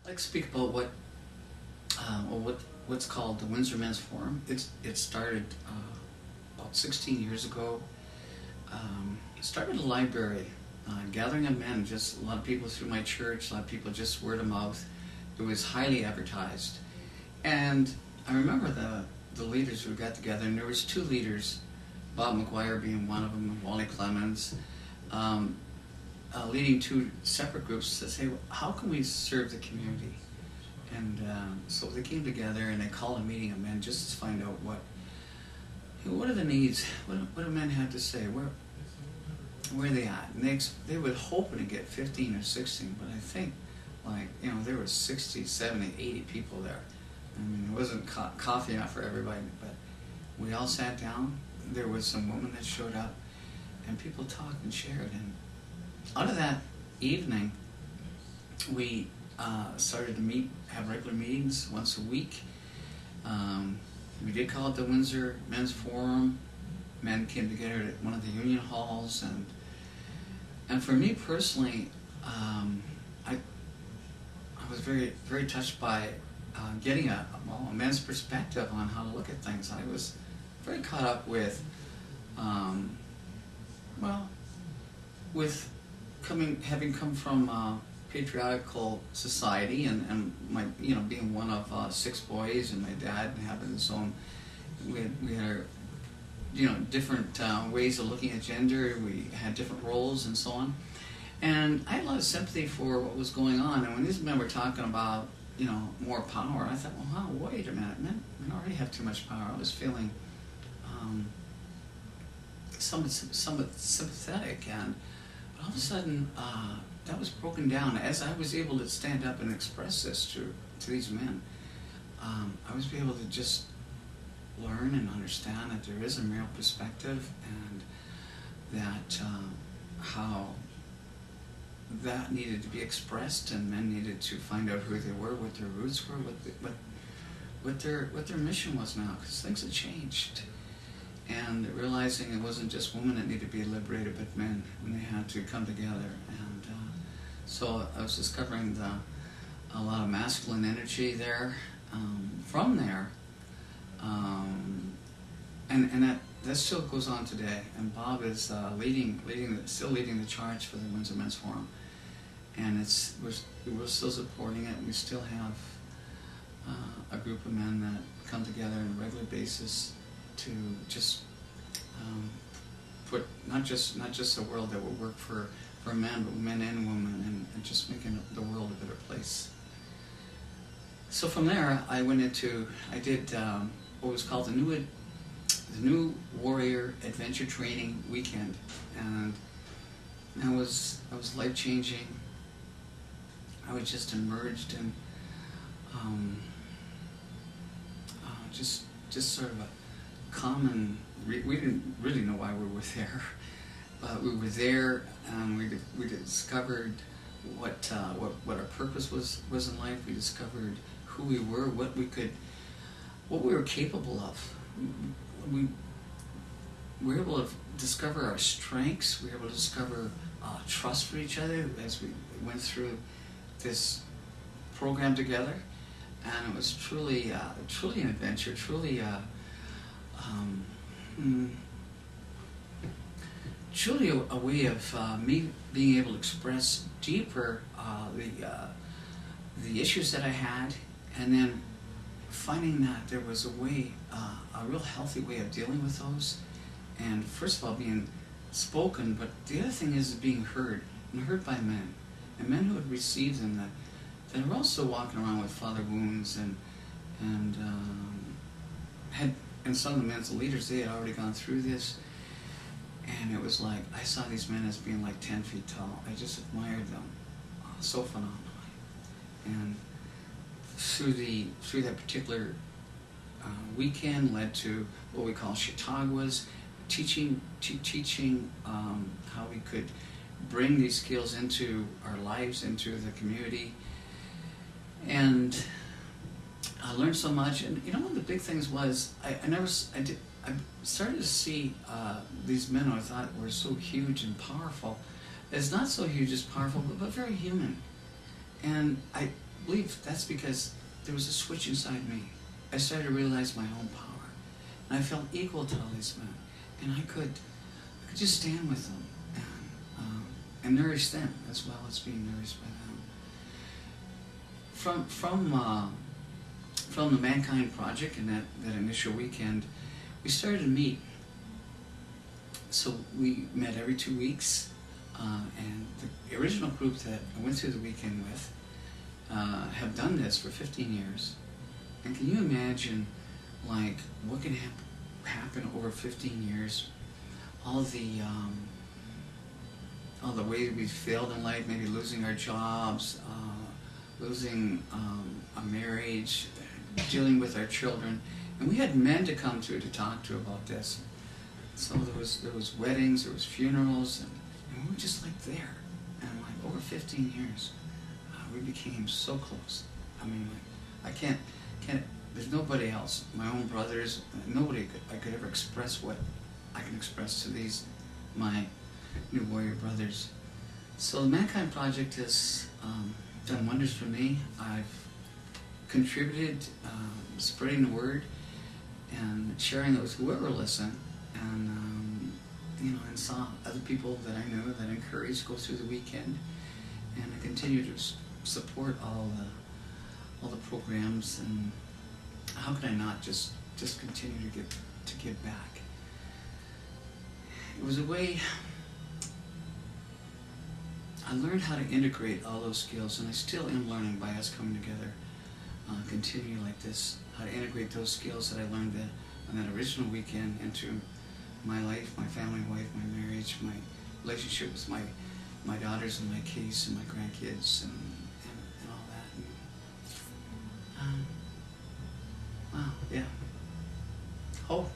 I'd like to speak about what's called the Windsor Men's Forum. It started about 16 years ago. It started a library, gathering of men, just a lot of people through my church, a lot of people just word of mouth. It was highly advertised. And I remember the leaders who got together, and there was two leaders, Bob McGuire being one of them, and Wally Clemens, leading two separate groups to say, well, how can we serve the community? And so they came together and they called a meeting of men just to find out what are the needs, what do men have to say, where are they at? And they were hoping to get 15 or 16, but I think there were 60, 70, 80 people there. I mean, it wasn't coffee enough for everybody, but we all sat down. There was some women that showed up, and people talked and shared. And out of that evening, we started to have regular meetings once a week. We did call it the Windsor Men's Forum. Men came together at one of the union halls, and for me personally, I was very, very touched by getting a men's perspective on how to look at things. I was very caught up with, having come from a patriarchal society, and my, being one of 6 boys, and my dad having his own, we had different ways of looking at gender. We had different roles and so on. And I had a lot of sympathy for what was going on. And when these men were talking about, more power, I thought, well, wait a minute, men already have too much power. I was feeling somewhat sympathetic, but all of a sudden that was broken down. As I was able to stand up and express this to these men, I was able to just learn and understand that there is a male perspective, and that how that needed to be expressed, and men needed to find out who they were, what their roots were, what their mission was now, because things had changed. And realizing it wasn't just women that needed to be liberated, but men, and they had to come together. And so I was discovering a lot of masculine energy there. From there, and that still goes on today. And Bob is still leading the charge for the Windsor Men's Forum, and we're still supporting it. We still have a group of men that come together on a regular basis to just put not just a world that will work for men, but men and women, and just making the world a better place. So from there, I did what was called the New Warrior Adventure Training Weekend, and that was life-changing. I was just immersed in just sort of a common. We didn't really know why we were there, but we were there, and we discovered what our purpose was in life. We discovered who we were, what we were capable of. We were able to discover our strengths. We were able to discover trust for each other as we went through this program together, and it was truly an adventure, truly a way of me being able to express deeper the issues that I had, and then finding that there was a real healthy way of dealing with those. And first of all, being spoken, but the other thing is being heard, and heard by men, and men who had received them, that are also walking around with father wounds, and some of the men's leaders, they had already gone through this. And it was like, I saw these men as being like 10 feet tall. I just admired them so phenomenally. And through that particular weekend led to what we call Chautauquas, teaching how we could bring these skills into our lives, into the community. And I learned so much. And one of the big things was I started to see these men who I thought were so huge and powerful as not so huge as powerful, but very human. And believe that's because there was a switch inside me. I started to realize my own power, and I felt equal to all these men, and I could just stand with them and nourish them as well as being nourished by them. From the Mankind Project and that initial weekend, we started to meet. So we met every 2 weeks, and the original group that I went through the weekend with have done this for 15 years. And can you imagine, like, what can happen over 15 years? All the ways we failed in life, maybe losing our jobs, losing a marriage, dealing with our children. And we had men to come to talk to about this. So there was weddings, there was funerals, and we were just like there. And like over 15 years, we became so close. I mean, like, I can't, there's nobody else, my own brothers, nobody I could ever express what I can express to these, my new warrior brothers. So the Mankind Project has done wonders for me. I've contributed spreading the word and sharing it with whoever will listen, and and saw other people that I know that encouraged go through the weekend, and I continue to support all the programs. And how could I not just continue to give back? It was a way I learned how to integrate all those skills, and I still am learning by us coming together, continue like this, how to integrate those skills that I learned on that original weekend into my life, my family life, my marriage, my relationship with my daughters and my kids and my grandkids and all that. And, wow, yeah. Hope.